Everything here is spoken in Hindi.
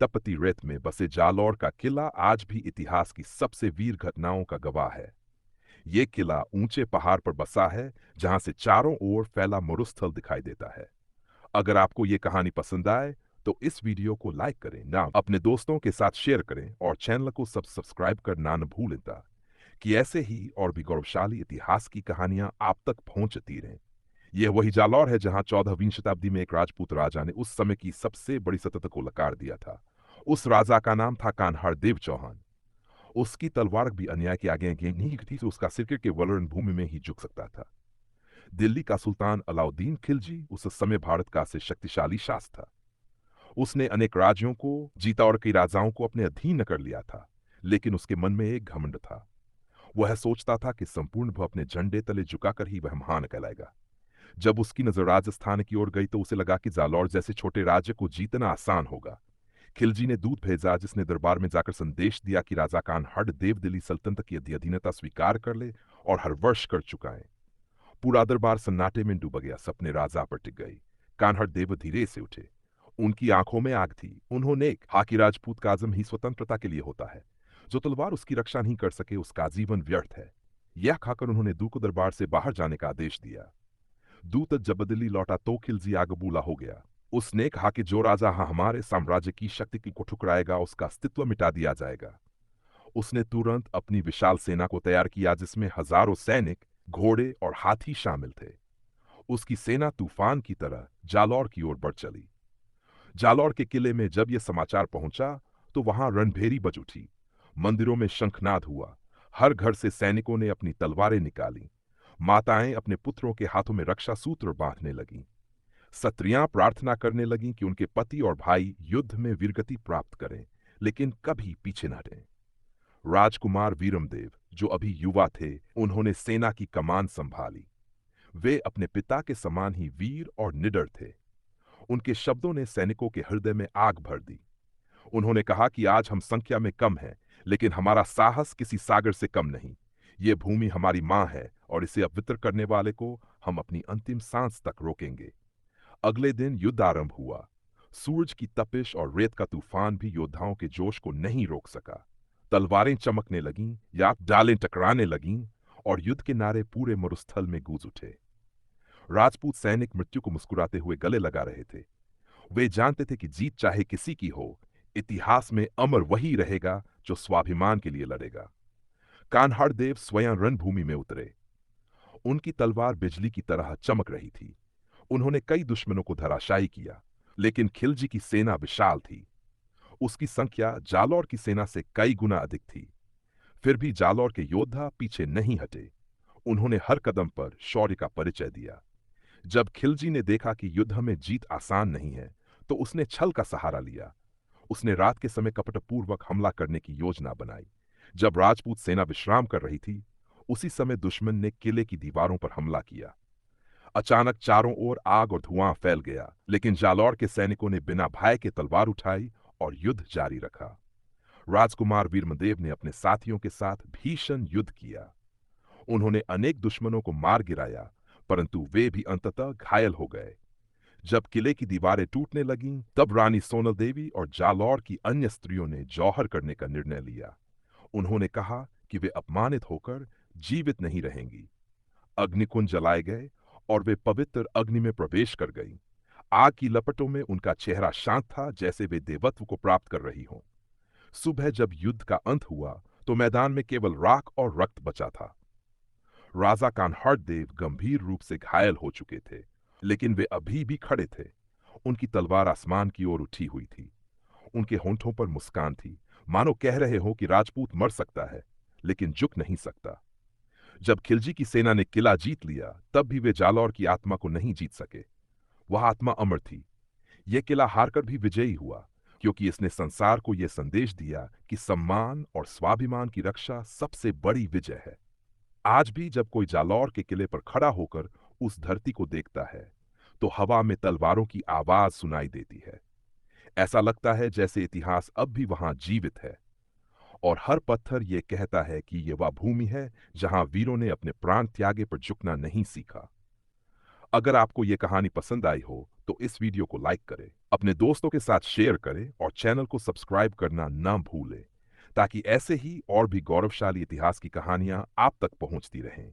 तपती रेत में बसे जालौर का किला आज भी इतिहास की सबसे वीर घटनाओं का गवाह है। ये किला ऊंचे पहाड़ पर बसा है, जहां से चारों ओर फैला मरुस्थल दिखाई देता है। अगर आपको ये कहानी पसंद आए तो इस वीडियो को लाइक करें ना, अपने दोस्तों के साथ शेयर करें और चैनल को सब्सक्राइब करना न भूलें कि ऐसे ही और भी गौरवशाली इतिहास की कहानियां आप तक पहुंचती रहें। यह वही जालौर है जहां 14वीं शताब्दी में एक राजपूत राजा ने उस समय की सबसे बड़ी सतत को लकार दिया था। उस राजा का नाम था कान्हार देव चौहान। उसकी तलवार भी अन्याय के आगे नहीं थी, तो उसका सिर केवल रणभूमि में ही झुक सकता था। दिल्ली का सुल्तान अलाउद्दीन खिलजी उस समय भारत का सबसे शक्तिशाली शासक था। उसने अनेक राज्यों को जीता और कई राजाओं को अपने अधीन कर लिया था, लेकिन उसके मन में एक घमंड था। वह सोचता था कि संपूर्ण भव अपने झंडे तले झुकाकर ही वह महान कहलाएगा। जब उसकी नजर राजस्थान की ओर गई तो उसे लगा कि जालौर जैसे छोटे राज्य को जीतना आसान होगा। खिलजी ने दूत भेजा, जिसने दरबार में जाकर संदेश दिया कि राजा कान्हड़ देव दिल्ली सल्तनत की अधीनता स्वीकार कर ले और हर वर्ष कर चुकाए। पूरा दरबार सन्नाटे में डूब गया, सपने राजा पर टिक गई। कान्हड़ देव धीरे से उठे। उनकी आंखों में आग थी। उन्होंने कहा कि राजपूत का आजम ही स्वतंत्रता के लिए होता है। जो तलवार उसकी रक्षा नहीं कर सके उसका जीवन व्यर्थ है। यह खाकर उन्होंने दूत को दरबार से बाहर जाने का आदेश दिया। दूत जब दिल्ली लौटा तो खिलजी आग बूला हो गया। उसने कहा कि जो राजा हमारे साम्राज्य की शक्ति को ठुकराएगा उसका अस्तित्व मिटा दिया जाएगा। उसने तुरंत अपनी विशाल सेना को तैयार किया, जिसमें हजारों सैनिक, घोड़े और हाथी शामिल थे। उसकी सेना तूफान की तरह जालौर की ओर बढ़ चली। जालौर के किले में जब यह समाचार पहुंचा तो वहां रणभेरी बज उठी। मंदिरों में शंखनाद हुआ। हर घर से सैनिकों ने अपनी तलवारें निकाली। माताएं अपने पुत्रों के हाथों में रक्षा सूत्र बांधने लगीं। स्त्रियां प्रार्थना करने लगीं कि उनके पति और भाई युद्ध में वीरगति प्राप्त करें, लेकिन कभी पीछे न हटें। राजकुमार वीरमदेव, जो अभी युवा थे, उन्होंने सेना की कमान संभाली। वे अपने पिता के समान ही वीर और निडर थे। उनके शब्दों ने सैनिकों के हृदय में आग भर दी। उन्होंने कहा कि आज हम संख्या में कम हैं, लेकिन हमारा साहस किसी सागर से कम नहीं। ये भूमि हमारी मां है और इसे अपवित्र करने वाले को हम अपनी अंतिम सांस तक रोकेंगे। अगले दिन युद्ध आरंभ हुआ। सूरज की तपिश और रेत का तूफान भी योद्धाओं के जोश को नहीं रोक सका। तलवारें चमकने लगीं या डालें टकराने लगीं और युद्ध के नारे पूरे मरुस्थल में गूंज उठे। राजपूत सैनिक मृत्यु को मुस्कुराते हुए गले लगा रहे थे। वे जानते थे कि जीत चाहे किसी की हो, इतिहास में अमर वही रहेगा जो स्वाभिमान के लिए लड़ेगा। कान्हाड़ देव स्वयं रणभूमि में उतरे। उनकी तलवार बिजली की तरह चमक रही थी। उन्होंने कई दुश्मनों को धराशायी किया, लेकिन खिलजी की सेना विशाल थी। उसकी संख्या जालौर की सेना से कई गुना अधिक थी। फिर भी जालौर के योद्धा पीछे नहीं हटे। उन्होंने हर कदम पर शौर्य का परिचय दिया। जब खिलजी ने देखा कि युद्ध में जीत आसान नहीं है, तो उसने छल का सहारा लिया। उसने रात के समय कपटपूर्वक हमला करने की योजना बनाई। जब राजपूत सेना विश्राम कर रही थी, उसी समय दुश्मन ने किले की दीवारों पर हमला किया। अचानक चारों ओर आग और धुआं फैल गया, लेकिन जालौर के सैनिकों ने बिना भय के तलवार उठाई और युद्ध जारी रखा। राजकुमार वीरमदेव ने अपने साथियों के साथ भीषण युद्ध किया। उन्होंने अनेक दुश्मनों को मार गिराया, परंतु वे भी अंततः घायल हो गए। जब किले की दीवारें टूटने लगीं, तब रानी सोनल देवी और जालौर की अन्य स्त्रियों ने जौहर करने का निर्णय लिया। उन्होंने कहा कि वे अपमानित होकर जीवित नहीं रहेंगी। अग्निकुंज जलाए गए और वे पवित्र अग्नि में प्रवेश कर गईं। आग की लपटों में उनका चेहरा शांत था, जैसे वे देवत्व को प्राप्त कर रही हों। सुबह जब युद्ध का अंत हुआ तो मैदान में केवल राख और रक्त बचा था। राजा कान्हाड़ देव गंभीर रूप से घायल हो चुके थे, लेकिन वे अभी भी खड़े थे। उनकी तलवार आसमान की ओर उठी हुई थी। उनके होंठों पर मुस्कान थी, मानो कह रहे हो कि राजपूत मर सकता है, लेकिन झुक नहीं सकता। जब खिलजी की सेना ने किला जीत लिया, तब भी वे जालौर की आत्मा को नहीं जीत सके। वह आत्मा अमर थी। यह किला हारकर भी विजयी हुआ, क्योंकि इसने संसार को यह संदेश दिया कि सम्मान और स्वाभिमान की रक्षा सबसे बड़ी विजय है। आज भी जब कोई जालौर के किले पर खड़ा होकर उस धरती को देखता है, तो हवा में तलवारों की आवाज सुनाई देती है। ऐसा लगता है जैसे इतिहास अब भी वहां जीवित है, और हर पत्थर ये कहता है कि ये वह भूमि है जहां वीरों ने अपने प्राण त्यागे पर झुकना नहीं सीखा। अगर आपको ये कहानी पसंद आई हो तो इस वीडियो को लाइक करें, अपने दोस्तों के साथ शेयर करें और चैनल को सब्सक्राइब करना ना भूलें, ताकि ऐसे ही और भी गौरवशाली इतिहास की कहानियां आप तक पहुंचती रहें।